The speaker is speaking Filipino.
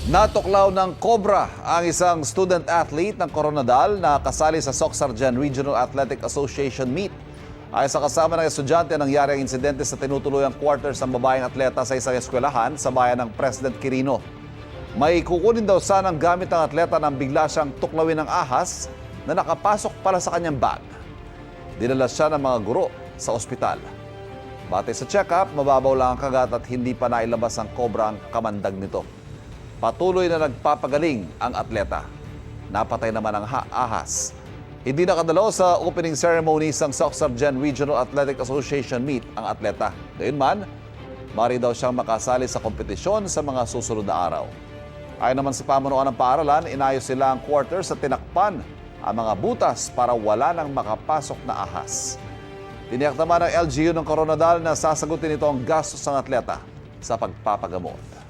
Natuklaw ng Cobra ang isang student athlete ng Coronadal na kasali sa Socsargen Regional Athletic Association meet. Ayon sa kasama ng estudyante, nangyari ang insidente sa tinutuluyang quarters ng babaeng atleta sa isang eskwelahan sa bayan ng President Quirino. May kukunin daw sanang gamit ng atleta nang bigla siyang tuklawin ng ahas na nakapasok pala sa kanyang bag. Dinala siya ng mga guro sa ospital. Batay sa check-up, mababaw lang ang kagat at hindi pa nailabas ng Cobra ang kamandag nito. Patuloy na nagpapagaling ang atleta. Napatay naman ang ahas. Hindi nakadalaw sa opening ceremony ng Socsargen Regional Athletic Association meet ang atleta. Gayunman, mari daw siyang makasali sa kompetisyon sa mga susunod na araw. Ayon naman sa pamunuan ng paaralan, inayos sila ang quarters at tinakpan ang mga butas para wala nang makapasok na ahas. Tiniyak naman ng LGU ng Coronadal na sasagutin ito ang gastos ng atleta sa pagpapagamot.